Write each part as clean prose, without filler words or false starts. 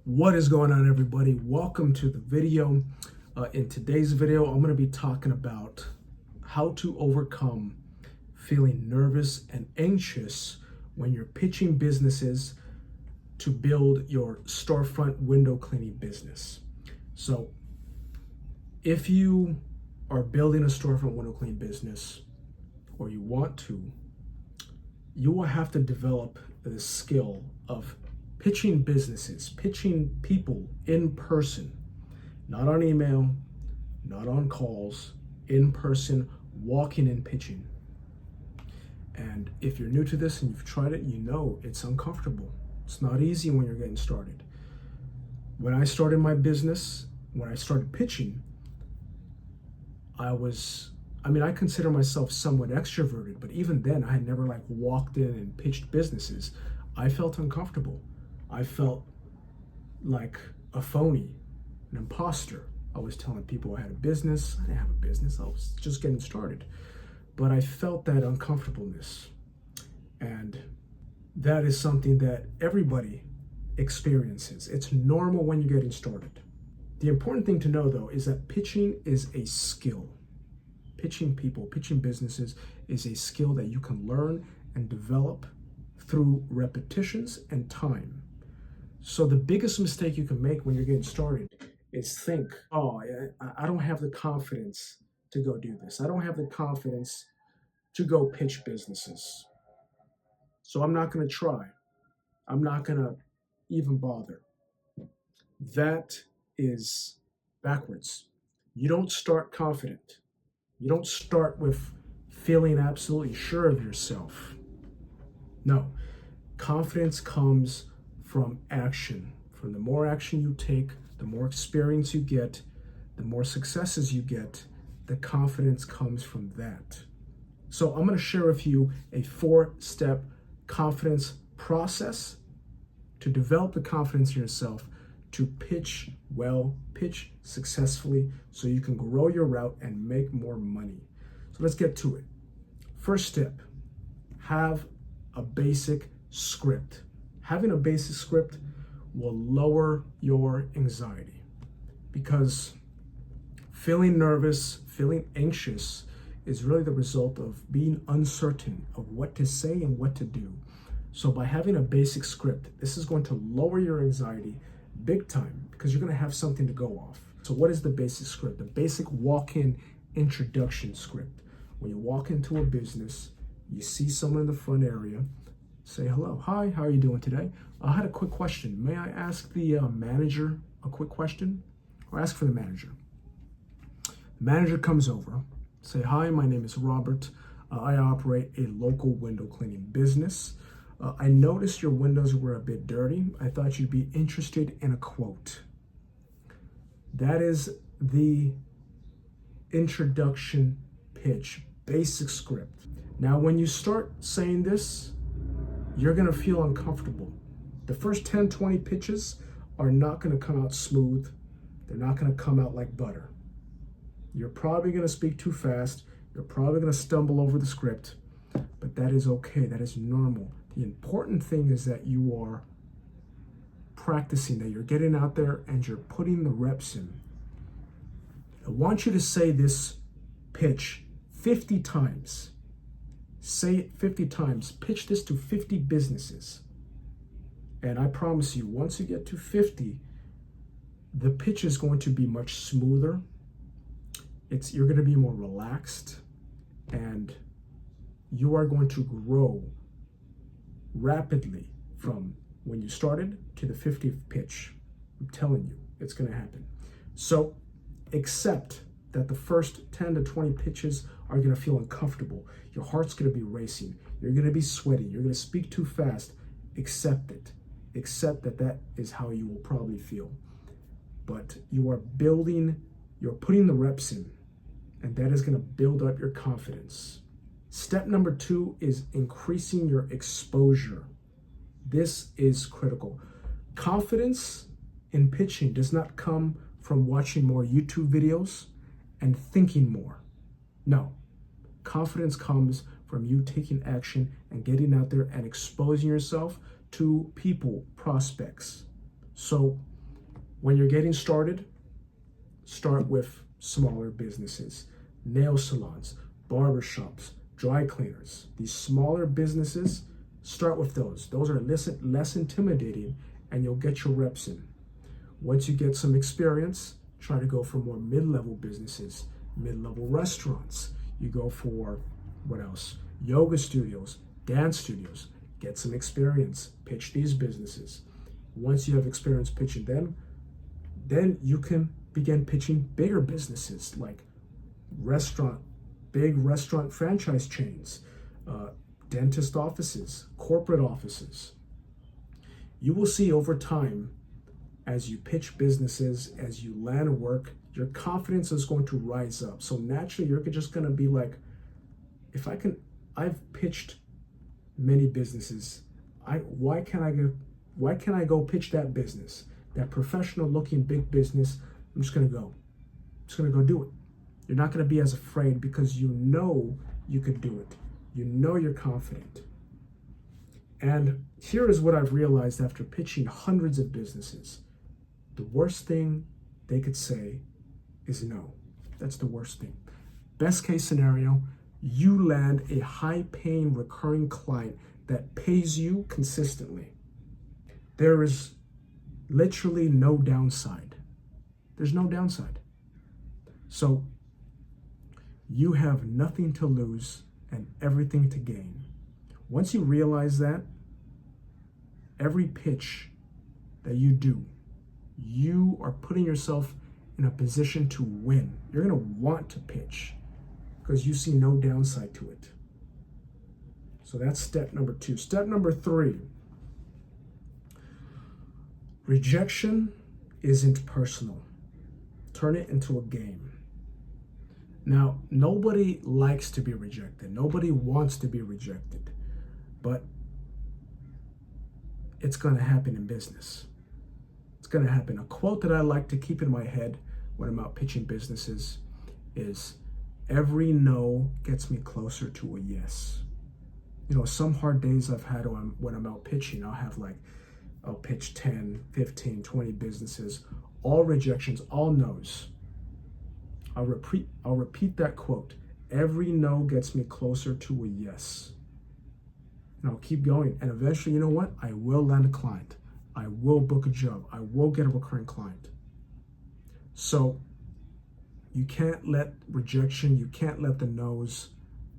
What is going on, everybody? Welcome to the video. In today's video, I'm going to be talking about how to overcome feeling nervous and anxious when you're pitching businesses to build your storefront window cleaning business. So if you are building a storefront window cleaning business, or you want to, you will have to develop the skill of pitching businesses, pitching people in person, not on email, not on calls, in person, walking and pitching. And if you're new to this and you've tried it, you know it's uncomfortable. It's not easy when you're getting started. When I started my business, when I started pitching, I consider myself somewhat extroverted, but even then I had never walked in and pitched businesses. I felt uncomfortable. I felt like a phony, an imposter. I was telling people I had a business. I didn't have a business. I was just getting started. But I felt that uncomfortableness. And that is something that everybody experiences. It's normal when you're getting started. The important thing to know, though, is that pitching is a skill. Pitching people, pitching businesses is a skill that you can learn and develop through repetitions and time. So the biggest mistake you can make when you're getting started is think, oh, I don't have the confidence to go do this. I don't have the confidence to go pitch businesses. So I'm not going to try. I'm not going to even bother. That is backwards. You don't start confident. You don't start with feeling absolutely sure of yourself. No, confidence comes from action. From the more action you take, the more experience you get, the more successes you get, the confidence comes from that. So I'm going to share with you a 4-step confidence process to develop the confidence in yourself to pitch well, pitch successfully, so you can grow your route and make more money. So let's get to it. First step, have a basic script. Having a basic script will lower your anxiety, because feeling nervous, feeling anxious is really the result of being uncertain of what to say and what to do. So by having a basic script, this is going to lower your anxiety big time, because you're going to have something to go off. So what is the basic script? The basic walk-in introduction script. When you walk into a business, you see someone in the front area, say hello. Hi, how are you doing today? I had a quick question. May I ask the manager a quick question? Or ask for the manager. The manager comes over, say, hi, my name is Robert. I operate a local window cleaning business. I noticed your windows were a bit dirty. I thought you'd be interested in a quote. That is the introduction pitch, basic script. Now, when you start saying this, you're going to feel uncomfortable. The first 10, 20 pitches are not going to come out smooth. They're not going to come out like butter. You're probably going to speak too fast. You're probably going to stumble over the script, but that is okay. That is normal. The important thing is that you are practicing, that you're getting out there and you're putting the reps in. I want you to say this pitch 50 times. Say it 50 times. Pitch this to 50 businesses. And I promise you, once you get to 50, the pitch is going to be much smoother. You're going to be more relaxed, and you are going to grow rapidly from when you started to the 50th pitch. I'm telling you, it's going to happen. So accept that the first 10 to 20 pitches are going to feel uncomfortable. Your heart's going to be racing. You're going to be sweating. You're going to speak too fast. Accept it. Accept that that is how you will probably feel. But you're putting the reps in, and that is going to build up your confidence. Step number 2 is increasing your exposure. This is critical. Confidence in pitching does not come from watching more YouTube videos and thinking more. No. Confidence comes from you taking action and getting out there and exposing yourself to people, prospects. So When you're getting started, start with smaller businesses, nail salons, barbershops, dry cleaners. These smaller businesses, start with those. Those are less intimidating, and you'll get your reps in. Once you get some experience, try to go for more mid-level businesses, mid-level restaurants. You go for, what else? Yoga studios, dance studios. Get some experience, pitch these businesses. Once you have experience pitching them, then you can begin pitching bigger businesses like big restaurant franchise chains, dentist offices, corporate offices. You will see over time, as you pitch businesses, as you land work, your confidence is going to rise up. So naturally, you're just going to be like, I've pitched many businesses. Why can't I go pitch that business, that professional looking big business? I'm just going to go do it. You're not going to be as afraid because you know you could do it. You know you're confident. And here is what I've realized after pitching hundreds of businesses. The worst thing they could say is no. That's the worst thing. Best case scenario, you land a high-paying recurring client that pays you consistently. There is literally no downside. There's no downside. So you have nothing to lose and everything to gain. Once you realize that, every pitch that you do, you are putting yourself in a position to win. You're going to want to pitch because you see no downside to it. So that's step number 2. Step number 3, rejection isn't personal. Turn it into a game. Now, nobody likes to be rejected. Nobody wants to be rejected, but it's going to happen in business. It's going to happen. A quote that I like to keep in my head when I'm out pitching businesses is, every no gets me closer to a yes. You know, some hard days I've had when I'm out pitching, I'll pitch 10, 15, 20 businesses, all rejections, all no's. I'll repeat that quote. Every no gets me closer to a yes. And I'll keep going. And eventually, you know what? I will land a client. I will book a job. I will get a recurring client. So you can't let rejection, you can't let the no's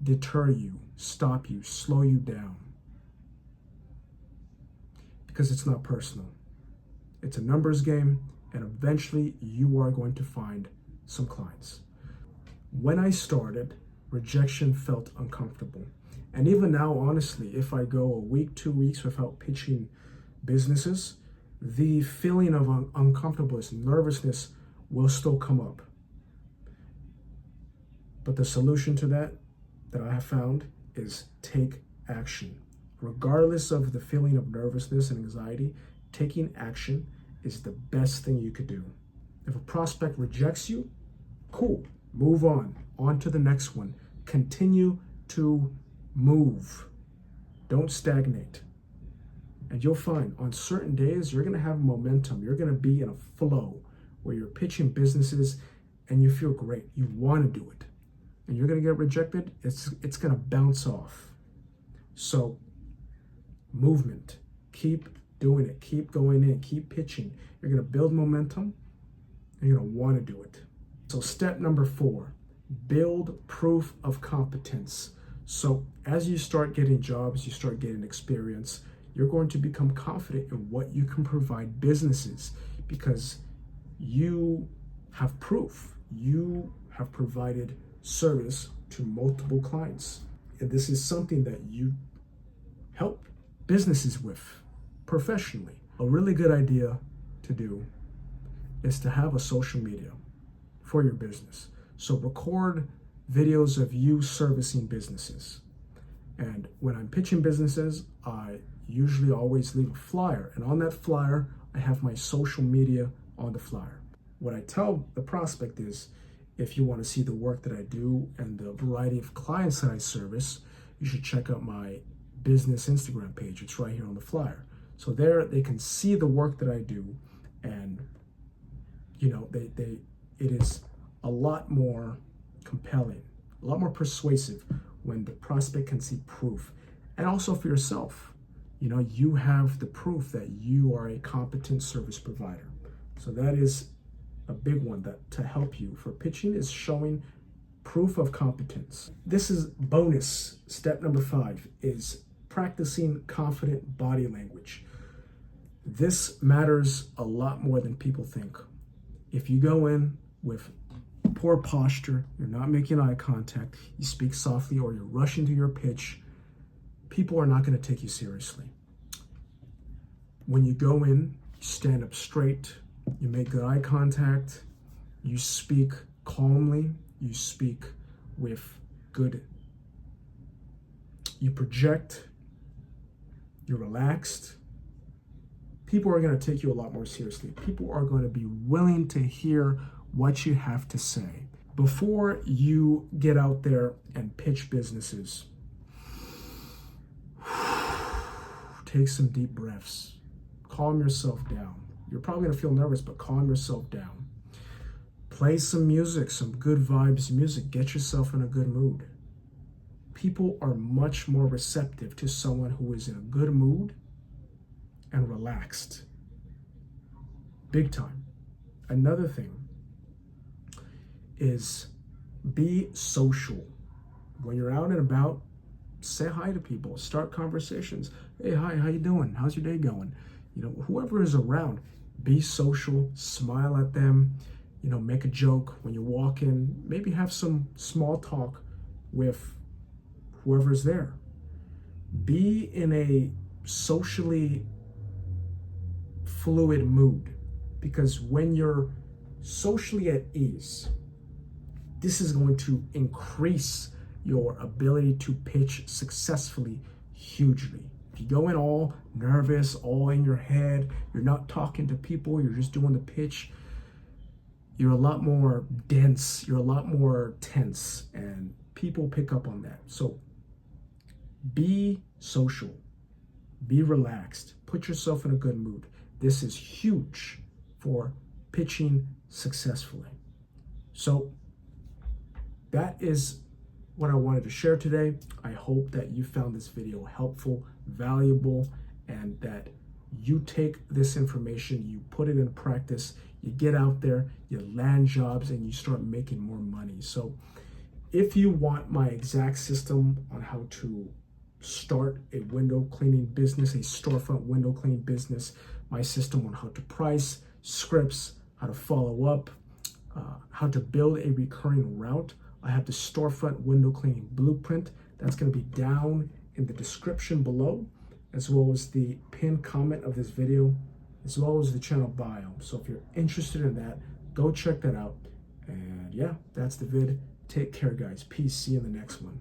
deter you, stop you, slow you down. Because it's not personal. It's a numbers game, and eventually you are going to find some clients. When I started, rejection felt uncomfortable. And even now, honestly, if I go a week, 2 weeks without pitching businesses, the feeling of uncomfortableness, nervousness will still come up. But the solution to that I have found is take action. Regardless of the feeling of nervousness and anxiety, taking action is the best thing you could do. If a prospect rejects you, cool, move on to the next one. Continue to move. Don't stagnate. And you'll find on certain days, you're gonna have momentum. You're gonna be in a flow where you're pitching businesses and you feel great. You wanna do it. And you're gonna get rejected, it's gonna bounce off. So, movement, keep doing it, keep going in, keep pitching. You're gonna build momentum and you're gonna wanna do it. So step number 4, build proof of competence. So as you start getting jobs, you start getting experience, you're going to become confident in what you can provide businesses because you have proof. You have provided service to multiple clients. And this is something that you help businesses with professionally. A really good idea to do is to have a social media for your business. So record videos of you servicing businesses. And when I'm pitching businesses, I usually always leave a flyer. And on that flyer, I have my social media on the flyer. What I tell the prospect is, if you want to see the work that I do and the variety of clients that I service, you should check out my business Instagram page. It's right here on the flyer. So there they can see the work that I do and it is a lot more compelling, a lot more persuasive when the prospect can see proof. And also for yourself, you know, you have the proof that you are a competent service provider. So that is a big one that to help you for pitching is showing proof of competence. This is bonus. Step number 5 is practicing confident body language. This matters a lot more than people think. If you go in with poor posture, you're not making eye contact, you speak softly, or you're rushing to your pitch, people are not going to take you seriously. When you go in, you stand up straight, you make good eye contact, you speak calmly, you speak with good, you project, you're relaxed, people are going to take you a lot more seriously. People are going to be willing to hear what you have to say. Before you get out there and pitch businesses, take some deep breaths. Calm yourself down. You're probably going to feel nervous, but calm yourself down. Play some music, some good vibes music. Get yourself in a good mood. People are much more receptive to someone who is in a good mood and relaxed. Big time. Another thing is be social. When you're out and about, say hi to people, start conversations. Hey, hi, how you doing? How's your day going? You know, whoever is around, be social, smile at them, you know, make a joke when you walk in, maybe have some small talk with whoever's there. Be in a socially fluid mood, because when you're socially at ease, this is going to increase your ability to pitch successfully hugely. If you go in all nervous, all in your head, you're not talking to people, you're just doing the pitch, you're a lot more dense, you're a lot more tense, and people pick up on that. So be social, be relaxed, put yourself in a good mood. This is huge for pitching successfully. So that is what I wanted to share today. I hope that you found this video helpful, valuable, and that you take this information, you put it in practice, you get out there, you land jobs, and you start making more money. So if you want my exact system on how to start a window cleaning business, a storefront window cleaning business, my system on how to price, scripts, how to follow up, how to build a recurring route, I have the storefront window cleaning blueprint. That's going to be down in the description below, as well as the pinned comment of this video, as well as the channel bio. So if you're interested in that, go check that out. And yeah, that's the vid. Take care, guys. Peace. See you in the next one.